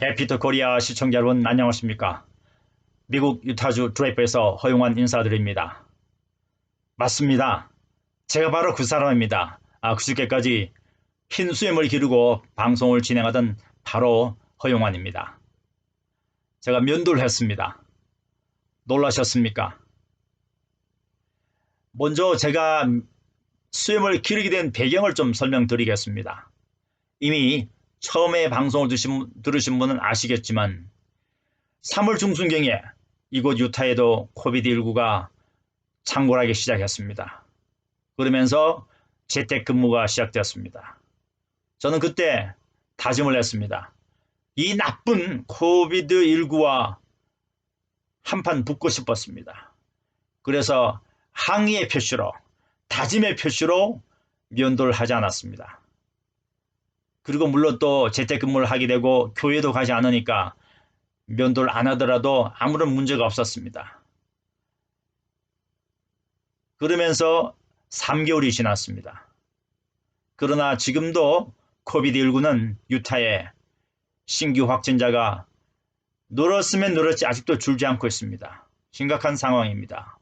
해피투 코리아 시청자 여러분 안녕하십니까? 미국 유타주 드레이프에서 허용환 인사드립니다. 맞습니다. 제가 바로 그 사람입니다. 그저께까지 흰 수염을 기르고 방송을 진행하던 바로 허용환입니다. 제가 면도를 했습니다. 놀라셨습니까? 먼저 제가 수염을 기르게 된 배경을 좀 설명드리겠습니다. 이미 처음에 방송을 들으신 분은 아시겠지만 3월 중순경에 이곳 유타에도 코비드19가 창궐하기 시작했습니다. 그러면서 재택근무가 시작되었습니다. 저는 그때 다짐을 했습니다. 이 나쁜 코비드19와 한판 붙고 싶었습니다. 그래서 항의의 표시로, 다짐의 표시로 면도를 하지 않았습니다. 그리고 물론 또 재택근무를 하게 되고 교회도 가지 않으니까 면도를 안 하더라도 아무런 문제가 없었습니다. 그러면서 3개월이 지났습니다. 그러나 지금도 코비드19는 유타에 신규 확진자가 늘었으면 늘었지 아직도 줄지 않고 있습니다. 심각한 상황입니다.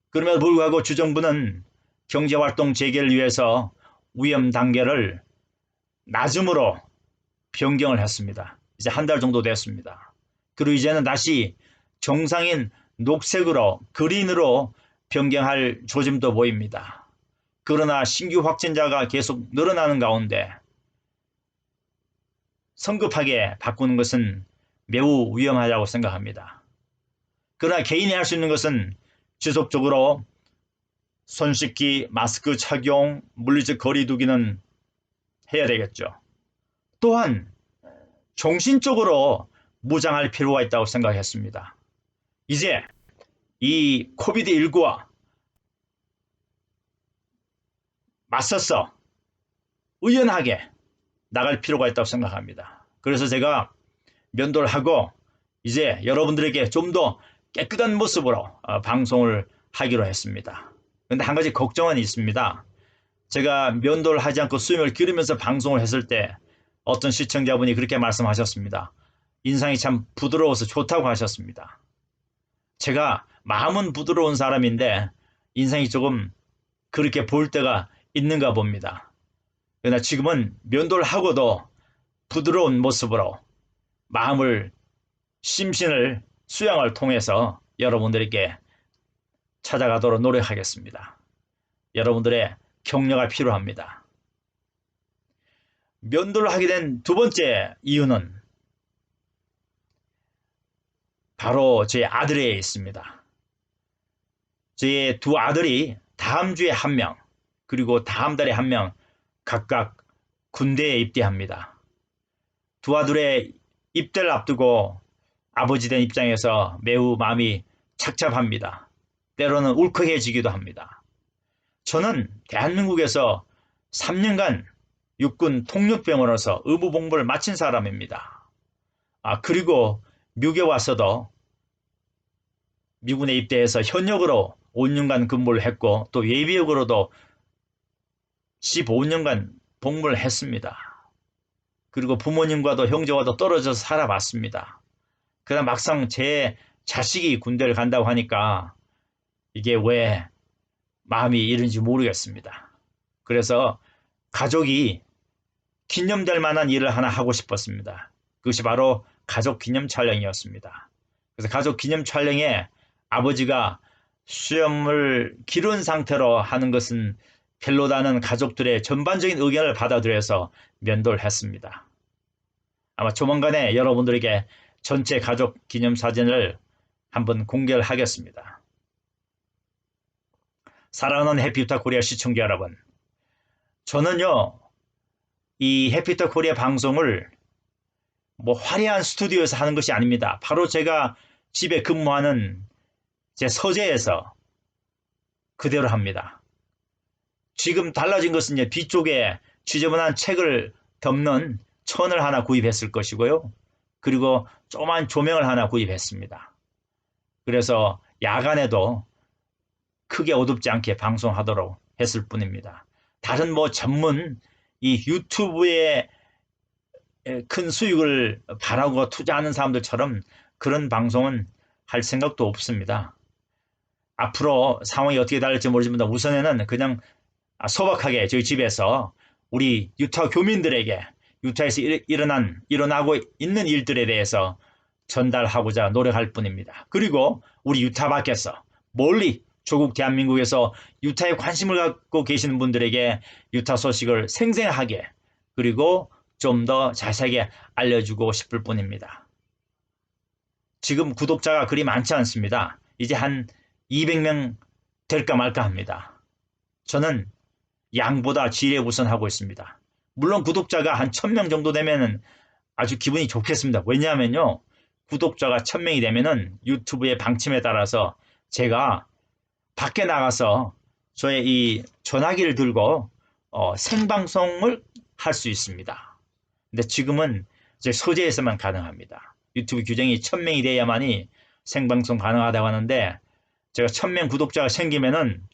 그럼에도 불구하고 주정부는 경제활동 재개를 위해서 위험 단계를 낮음으로 변경을 했습니다. 이제 한 달 정도 됐습니다. 그리고 이제는 다시 정상인 녹색으로 그린으로 변경할 조짐도 보입니다. 그러나 신규 확진자가 계속 늘어나는 가운데 성급하게 바꾸는 것은 매우 위험하다고 생각합니다. 그러나 개인이 할 수 있는 것은 지속적으로 손 씻기, 마스크 착용, 물리적 거리 두기는 해야 되겠죠. 또한 정신적으로 무장할 필요가 있다고 생각했습니다. 이제 이 코비드19와 맞서서 의연하게 나갈 필요가 있다고 생각합니다. 그래서 제가 면도를 하고 이제 여러분들에게 좀 더 깨끗한 모습으로 방송을 하기로 했습니다. 그런데 한 가지 걱정은 있습니다. 제가 면도를 하지 않고 수염을 기르면서 방송을 했을 때 어떤 시청자분이 그렇게 말씀하셨습니다. 인상이 참 부드러워서 좋다고 하셨습니다. 제가 마음은 부드러운 사람인데 인상이 조금 그렇게 보일 때가 있는가 봅니다. 그러나 지금은 면도를 하고도 부드러운 모습으로 마음을, 심신을, 수양을 통해서 여러분들에게 찾아가도록 노력하겠습니다. 여러분들의 격려가 필요합니다. 면도를 하게 된 두 번째 이유는 바로 제 아들에 있습니다. 제 두 아들이 다음 주에 한 명, 그리고 다음 달에 한 명 각각 군대에 입대합니다. 두 아들의 입대를 앞두고 아버지 된 입장에서 매우 마음이 착잡합니다. 때로는 울컥해지기도 합니다. 저는 대한민국에서 3년간 육군 통역병으로서 의무복무를 마친 사람입니다. 그리고 미국에 와서도 미군에 입대해서 현역으로 5년간 근무를 했고 또 예비역으로도 15년간 복무를 했습니다. 그리고 부모님과도 형제와도 떨어져서 살아봤습니다. 그러나 막상 제 자식이 군대를 간다고 하니까 이게 왜 마음이 이런지 모르겠습니다. 그래서 가족이 기념될 만한 일을 하나 하고 싶었습니다. 그것이 바로 가족 기념 촬영이었습니다. 그래서 가족 기념 촬영에 아버지가 수염을 기른 상태로 하는 것은 별로다는 가족들의 전반적인 의견을 받아들여서 면도를 했습니다. 아마 조만간에 여러분들에게 전체 가족 기념 사진을 한번 공개를 하겠습니다. 사랑하는 해피투 코리아 시청자 여러분, 저는요 이 해피투 코리아 방송을 화려한 스튜디오에서 하는 것이 아닙니다. 바로 제가 집에 근무하는 제 서재에서 그대로 합니다. 지금 달라진 것은 이제 뒤쪽에 지저분한 책을 덮는 천을 하나 구입했을 것이고요. 그리고 조그만 조명을 하나 구입했습니다. 그래서 야간에도 크게 어둡지 않게 방송하도록 했을 뿐입니다. 다른 전문 이 유튜브에 큰 수익을 바라고 투자하는 사람들처럼 그런 방송은 할 생각도 없습니다. 앞으로 상황이 어떻게 달릴지 모르지만 우선에는 그냥 소박하게 저희 집에서 우리 유타 교민들에게 유타에서 일어나고 있는 일들에 대해서 전달하고자 노력할 뿐입니다. 그리고 우리 유타 밖에서 멀리 조국 대한민국에서 유타에 관심을 갖고 계시는 분들에게 유타 소식을 생생하게 그리고 좀 더 자세하게 알려주고 싶을 뿐입니다. 지금 구독자가 그리 많지 않습니다. 이제 한 200명 될까 말까 합니다. 저는 양보다 질에 우선하고 있습니다. 물론 구독자가 한 1000명 정도 되면 아주 기분이 좋겠습니다. 왜냐하면요. 구독자가 1000명이 되면은 유튜브의 방침에 따라서 제가 밖에 나가서 저의 이 전화기를 들고 생방송을 할 수 있습니다. 근데 지금은 제 서재에서만 가능합니다. 유튜브 규정이 1000명이 돼야만이 생방송 가능하다고 하는데 제가 1000명 구독자가 생기면은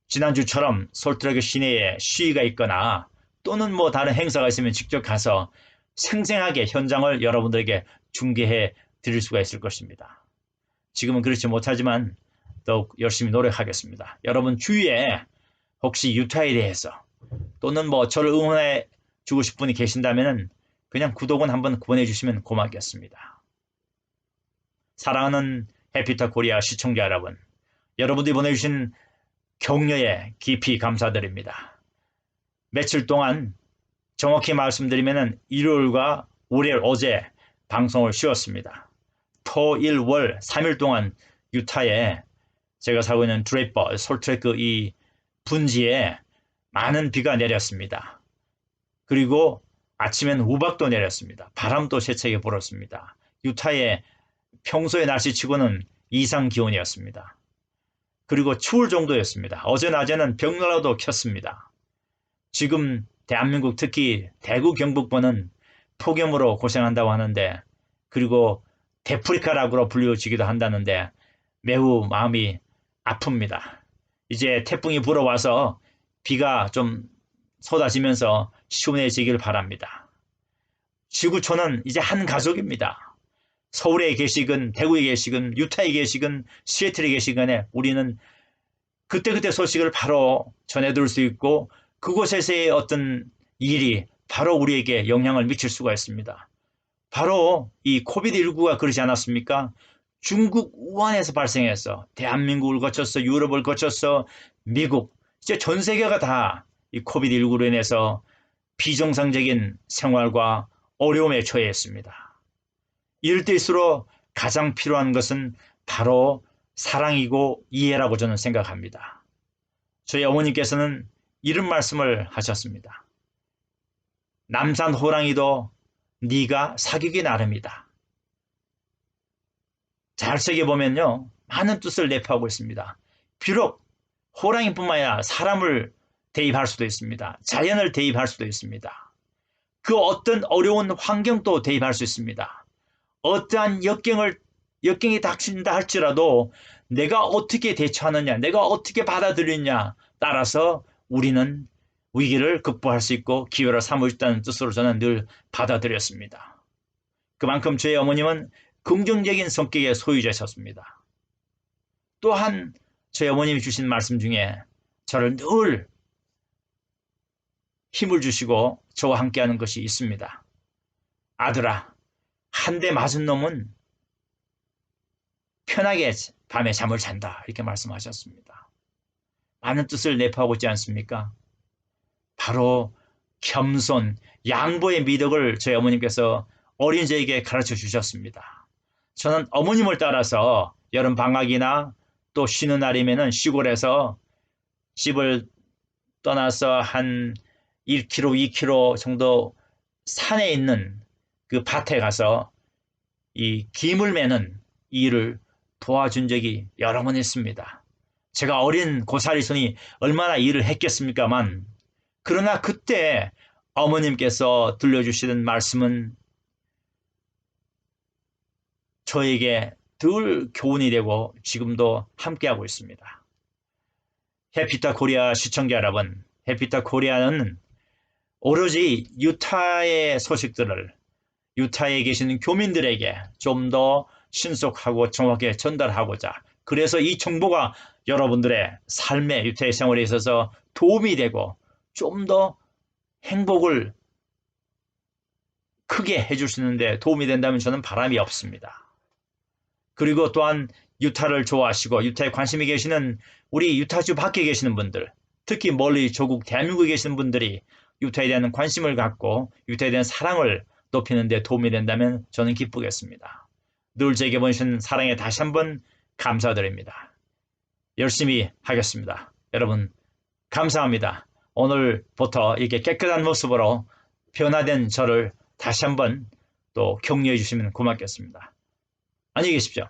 지난주처럼 솔트레크 시내에 시위가 있거나 또는 뭐 다른 행사가 있으면 직접 가서 생생하게 현장을 여러분들에게 중계해 드릴 수가 있을 것입니다. 지금은 그렇지 못하지만 더욱 열심히 노력하겠습니다. 여러분 주위에 혹시 유타에 대해서 또는 뭐 저를 응원해 주고 싶은 분이 계신다면 그냥 구독은 한번 보내주시면 고맙겠습니다. 사랑하는 해피타 코리아 시청자 여러분, 여러분들이 보내주신 격려에 깊이 감사드립니다. 며칠 동안 정확히 말씀드리면 일요일과 월요일 어제 방송을 쉬었습니다. 토, 일, 월 3일 동안 유타에 제가 살고 있는 드레이퍼, 솔트레크 이 분지에 많은 비가 내렸습니다. 그리고 아침엔 우박도 내렸습니다. 바람도 세차게 불었습니다. 유타의 평소의 날씨치고는 이상 기온이었습니다. 그리고 추울 정도였습니다. 어제 낮에는 벽난로도 켰습니다. 지금 대한민국 특히 대구 경북권은 폭염으로 고생한다고 하는데 그리고 데프리카라고 불려지기도 한다는데 매우 마음이 아픕니다. 이제 태풍이 불어와서 비가 좀 쏟아지면서 시원해지길 바랍니다. 지구촌은 이제 한 가족입니다. 서울에 계시건 대구에 계시건 유타에 계시건 시애틀에 계시건 간에 우리는 그때그때 소식을 바로 전해들 수 있고 그곳에서의 어떤 일이 바로 우리에게 영향을 미칠 수가 있습니다. 바로 이 코비드19가 그러지 않았습니까? 중국 우한에서 발생해서 대한민국을 거쳐서 유럽을 거쳐서 미국 이제 전 세계가 다 이 코비드19로 인해서 비정상적인 생활과 어려움에 처해있습니다. 이럴 때일수록 가장 필요한 것은 바로 사랑이고 이해라고 저는 생각합니다. 저희 어머님께서는 이런 말씀을 하셨습니다. 남산 호랑이도 네가 사귀기 나름이다. 잘 새겨보면요. 많은 뜻을 내포하고 있습니다. 비록 호랑이뿐만 아니라 사람을 대입할 수도 있습니다. 자연을 대입할 수도 있습니다. 그 어떤 어려운 환경도 대입할 수 있습니다. 어떠한 역경이 닥친다 할지라도 내가 어떻게 대처하느냐, 내가 어떻게 받아들이느냐 따라서 우리는 위기를 극복할 수 있고 기회를 삼을 수 있다는 뜻으로 저는 늘 받아들였습니다. 그만큼 저희 어머님은 긍정적인 성격의 소유자셨습니다. 또한 저희 어머님이 주신 말씀 중에 저를 늘 힘을 주시고 저와 함께하는 것이 있습니다. 아들아, 한 대 맞은 놈은 편하게 밤에 잠을 잔다. 이렇게 말씀하셨습니다. 많은 뜻을 내포하고 있지 않습니까? 바로 겸손, 양보의 미덕을 저희 어머님께서 어린 저에게 가르쳐 주셨습니다. 저는 어머님을 따라서 여름 방학이나 또 쉬는 날이면 시골에서 집을 떠나서 한 1km, 2km 정도 산에 있는 그 밭에 가서 이 김을 매는 일을 도와준 적이 여러 번 있습니다. 제가 어린 고사리손이 얼마나 일을 했겠습니까만 그러나 그때 어머님께서 들려주시는 말씀은 저에게 늘 교훈이 되고 지금도 함께하고 있습니다. 해피타 코리아 시청자 여러분, 해피타 코리아는 오로지 유타의 소식들을 유타에 계시는 교민들에게 좀 더 신속하고 정확하게 전달하고자, 그래서 이 정보가 여러분들의 삶의 유타의 생활에 있어서 도움이 되고 좀 더 행복을 크게 해줄 수 있는데 도움이 된다면 저는 바람이 없습니다. 그리고 또한 유타를 좋아하시고 유타에 관심이 계시는 우리 유타주 밖에 계시는 분들, 특히 멀리 조국 대한민국에 계시는 분들이 유타에 대한 관심을 갖고 유타에 대한 사랑을 높이는 데 도움이 된다면 저는 기쁘겠습니다. 늘 제게 보내주신 사랑에 다시 한번 감사드립니다. 열심히 하겠습니다. 여러분 감사합니다. 오늘부터 이렇게 깨끗한 모습으로 변화된 저를 다시 한번 또 격려해 주시면 고맙겠습니다. 안녕히 계십시오.